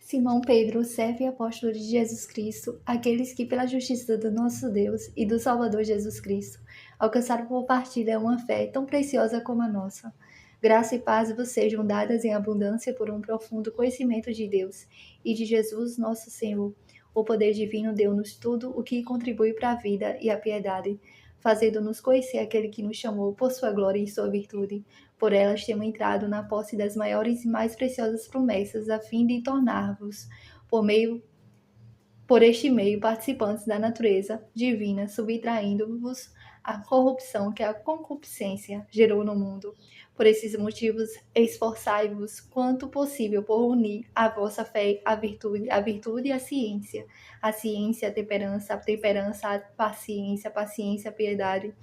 Simão Pedro, servo e apóstolo de Jesus Cristo, aqueles que, pela justiça do nosso Deus e do Salvador Jesus Cristo, alcançaram por partilha uma fé tão preciosa como a nossa. Graça e paz vos sejam dadas em abundância por um profundo conhecimento de Deus e de Jesus, nosso Senhor. O poder divino deu-nos tudo o que contribui para a vida e a piedade, fazendo-nos conhecer aquele que nos chamou por sua glória e sua virtude. Por elas temos entrado na posse das maiores e mais preciosas promessas, a fim de tornar-vos, por este meio, participantes da natureza divina, subtraindo-vos a corrupção que a concupiscência gerou no mundo. Por esses motivos, esforçai-vos quanto possível por unir a vossa fé à virtude, a virtude à ciência, a ciência, a temperança, a paciência, a piedade,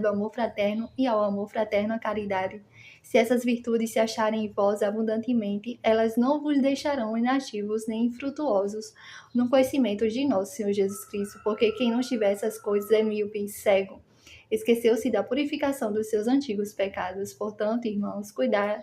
o amor fraterno e ao amor fraterno a caridade. Se essas virtudes se acharem em vós abundantemente, elas não vos deixarão inativos nem infrutuosos no conhecimento de nosso Senhor Jesus Cristo, porque quem não tiver essas coisas é míope e cego. Esqueceu-se da purificação dos seus antigos pecados. Portanto, irmãos, cuidai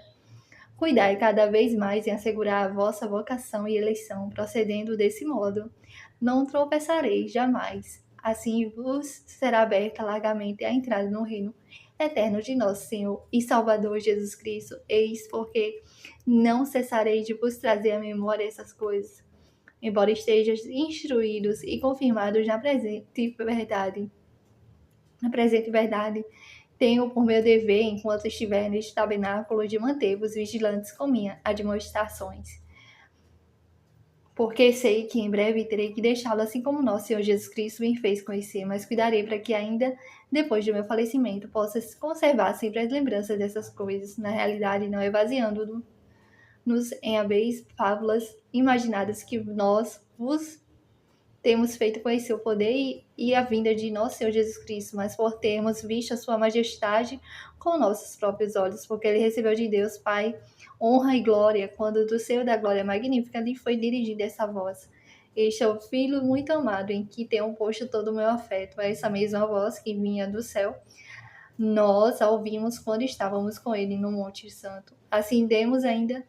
cada vez mais em assegurar a vossa vocação e eleição, procedendo desse modo. Não tropeçareis jamais. Assim vos será aberta largamente a entrada no reino eterno de nosso Senhor e Salvador Jesus Cristo. Eis porque não cessarei de vos trazer à memória essas coisas, embora estejais instruídos e confirmados na presente verdade, tenho por meu dever, enquanto estiver neste tabernáculo, de manter-vos vigilantes com minhas admoestações. Porque sei que em breve terei que deixá-lo, assim como nosso Senhor Jesus Cristo me fez conhecer, mas cuidarei para que ainda depois do meu falecimento possa conservar sempre as lembranças dessas coisas, na realidade não esvaziando-nos em hábeis fábulas imaginadas que nós vos temos feito conhecer o poder e a vinda de nosso Senhor Jesus Cristo, mas por termos visto a sua majestade com nossos próprios olhos, porque ele recebeu de Deus Pai honra e glória, quando do Senhor da glória magnífica lhe foi dirigida essa voz. Este é o Filho muito amado, em que tenho posto todo o meu afeto. É essa mesma voz que vinha do céu. Nós a ouvimos quando estávamos com ele no Monte Santo. Assim demos ainda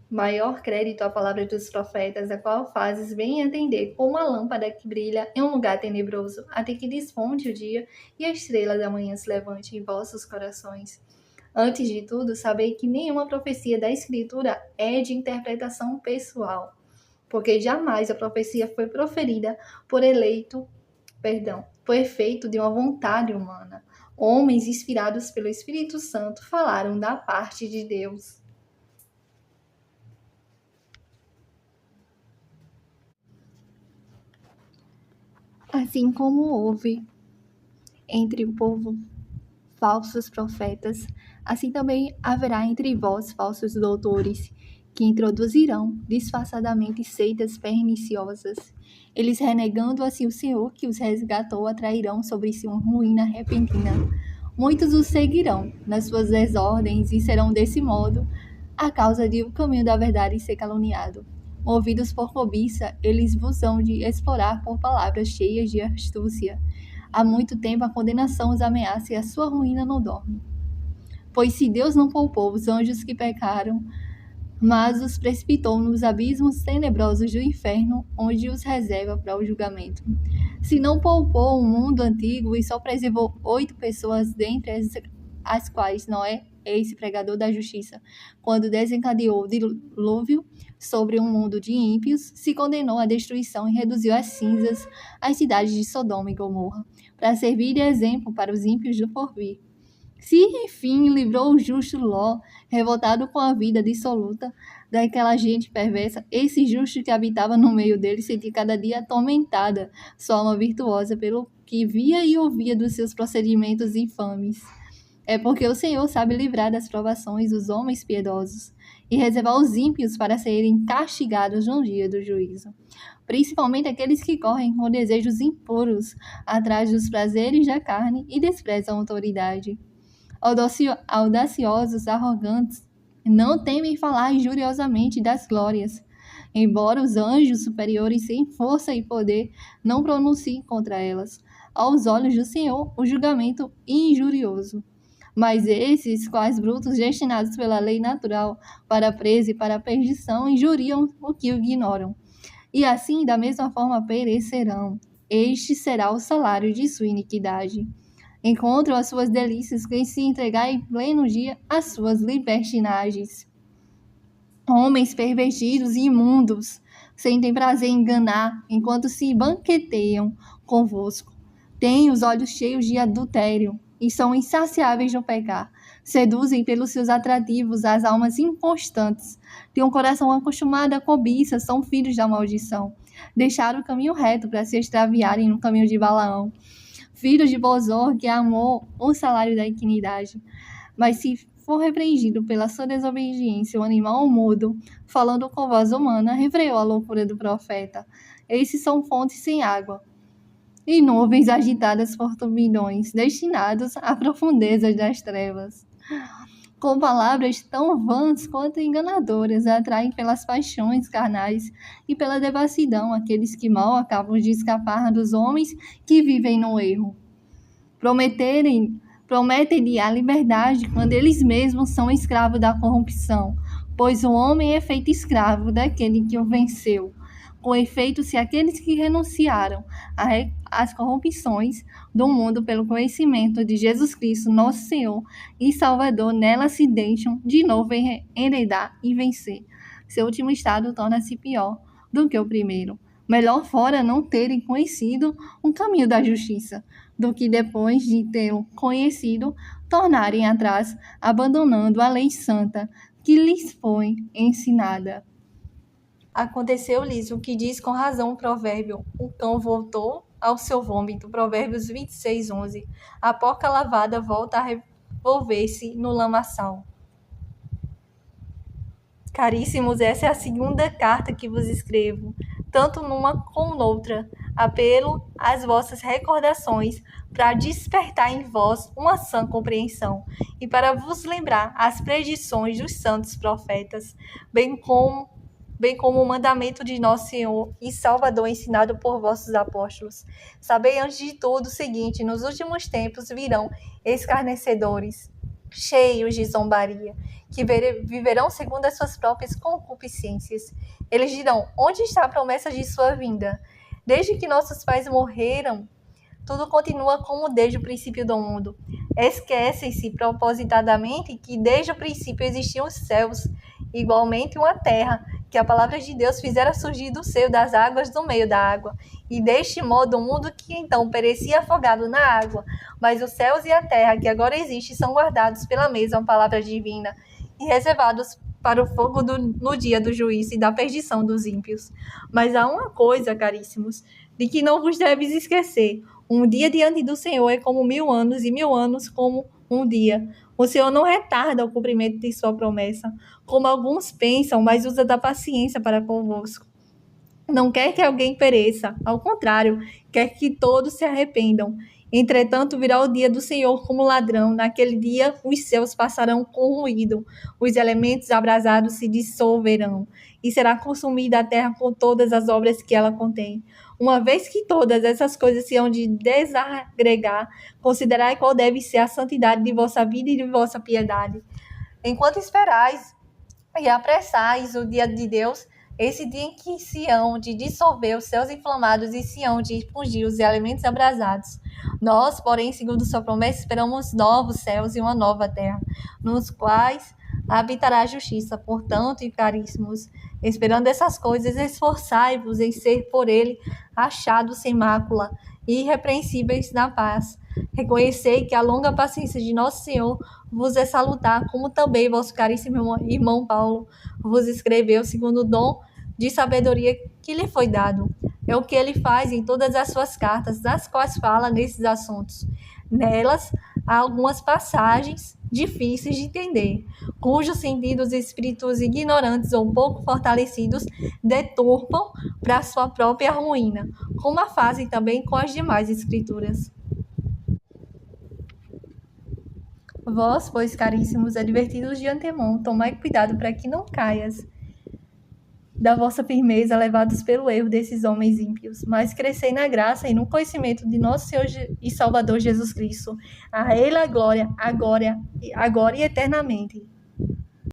maior crédito à palavra dos profetas, a qual fazes bem entender como a lâmpada que brilha em um lugar tenebroso, até que desponte o dia e a estrela da manhã se levante em vossos corações. Antes de tudo, sabei que nenhuma profecia da Escritura é de interpretação pessoal, porque jamais a profecia foi proferida por efeito de uma vontade humana. Homens inspirados pelo Espírito Santo falaram da parte de Deus. Assim como houve entre o povo falsos profetas, assim também haverá entre vós falsos doutores, que introduzirão disfarçadamente seitas perniciosas. Eles, renegando assim o Senhor que os resgatou, atrairão sobre si uma ruína repentina. Muitos os seguirão nas suas desordens e serão desse modo a causa de o caminho da verdade ser caluniado. Movidos por cobiça, eles vos hão de explorar por palavras cheias de astúcia. Há muito tempo a condenação os ameaça e a sua ruína não dorme. Pois se Deus não poupou os anjos que pecaram, mas os precipitou nos abismos tenebrosos do inferno, onde os reserva para o julgamento. Se não poupou o mundo antigo e só preservou 8 pessoas, dentre as quais Noé, esse pregador da justiça, quando desencadeou o dilúvio sobre um mundo de ímpios, se condenou à destruição e reduziu às cinzas as cidades de Sodoma e Gomorra, para servir de exemplo para os ímpios do porvir. Se, enfim, livrou o justo Ló, revoltado com a vida dissoluta daquela gente perversa, esse justo que habitava no meio dele sentia cada dia atormentada sua alma virtuosa pelo que via e ouvia dos seus procedimentos infames. É porque o Senhor sabe livrar das provações os homens piedosos e reservar os ímpios para serem castigados no dia do juízo. Principalmente aqueles que correm com desejos impuros atrás dos prazeres da carne e desprezam a autoridade. Audaciosos, arrogantes, não temem falar injuriosamente das glórias, embora os anjos superiores sem força e poder não pronunciem contra elas. Aos olhos do Senhor, o julgamento injurioso. Mas esses, quais brutos destinados pela lei natural para a presa e para a perdição, injuriam o que ignoram. E assim, da mesma forma, perecerão. Este será o salário de sua iniquidade. Encontram as suas delícias quem se entregar em pleno dia às suas libertinagens. Homens pervertidos e imundos sentem prazer em enganar enquanto se banqueteiam convosco. Têm os olhos cheios de adultério e são insaciáveis no pecar. Seduzem pelos seus atrativos as almas inconstantes. Têm um coração acostumado à cobiça, são filhos da maldição. Deixaram o caminho reto para se extraviarem no caminho de Balaão. Filhos de Bozor, que amou o salário da iniquidade. Mas se for repreendido pela sua desobediência, o animal mudo, falando com voz humana, refreou a loucura do profeta. Esses são fontes sem água e nuvens agitadas por turbilhões, destinados a profundezas das trevas. Com palavras tão vãs quanto enganadoras, atraem pelas paixões carnais e pela devassidão aqueles que mal acabam de escapar dos homens que vivem no erro. Prometem-lhe a liberdade quando eles mesmos são escravos da corrupção, pois o homem é feito escravo daquele que o venceu. Com efeito, se aqueles que renunciaram às corrupções do mundo pelo conhecimento de Jesus Cristo, nosso Senhor e Salvador, nelas se deixam de novo enredar e vencer, seu último estado torna-se pior do que o primeiro. Melhor fora não terem conhecido o caminho da justiça, do que depois de tê-lo conhecido, tornarem atrás, abandonando a lei santa que lhes foi ensinada. Aconteceu-lhes o que diz com razão o provérbio: o cão voltou ao seu vômito. Provérbios 26:11. A porca lavada volta a revolver-se no lamaçal. Caríssimos, essa é a segunda carta que vos escrevo, tanto numa como noutra. Apelo às vossas recordações para despertar em vós uma sã compreensão e para vos lembrar as predições dos santos profetas, bem como o mandamento de nosso Senhor e Salvador ensinado por vossos apóstolos. Sabei antes de tudo o seguinte: nos últimos tempos virão escarnecedores, cheios de zombaria, que viverão segundo as suas próprias concupiscências. Eles dirão: onde está a promessa de sua vinda? Desde que nossos pais morreram, tudo continua como desde o princípio do mundo. Esquecem-se propositadamente que desde o princípio existiam os céus, igualmente uma terra, que a palavra de Deus fizera surgir do seio das águas do meio da água, e deste modo o mundo que então perecia afogado na água, mas os céus e a terra que agora existe são guardados pela mesma palavra divina e reservados para o fogo no dia do juízo e da perdição dos ímpios. Mas há uma coisa, caríssimos, de que não vos deves esquecer: um dia diante do Senhor é como 1000 anos, e 1000 anos como um dia. O Senhor não retarda o cumprimento de sua promessa, como alguns pensam, mas usa da paciência para convosco. Não quer que alguém pereça, ao contrário, quer que todos se arrependam. Entretanto, virá o dia do Senhor como ladrão. Naquele dia, os céus passarão com ruído, os elementos abrasados se dissolverão, e será consumida a terra com todas as obras que ela contém. Uma vez que todas essas coisas se hão de desagregar, considerai qual deve ser a santidade de vossa vida e de vossa piedade. Enquanto esperais e apressais o dia de Deus, esse dia em que se hão de dissolver os céus inflamados e se hão de fugir os elementos abrasados. Nós, porém, segundo sua promessa, esperamos novos céus e uma nova terra, nos quais habitará a justiça. Portanto, e caríssimos, esperando essas coisas, esforçai-vos em ser por ele achados sem mácula e irrepreensíveis na paz. Reconhecei que a longa paciência de nosso Senhor vos é salutar, como também vosso caríssimo irmão Paulo vos escreveu segundo o dom de sabedoria que lhe foi dado. É o que ele faz em todas as suas cartas, das quais fala nesses assuntos. Nelas há algumas passagens difíceis de entender, cujos sentidos espíritos ignorantes ou pouco fortalecidos deturpam para sua própria ruína, como a fazem também com as demais escrituras. Vós, pois, caríssimos, advertidos de antemão, tomai cuidado para que não caias da vossa firmeza, levados pelo erro desses homens ímpios, mas crescei na graça e no conhecimento de nosso Senhor e Salvador Jesus Cristo. A Ele a glória, agora e eternamente.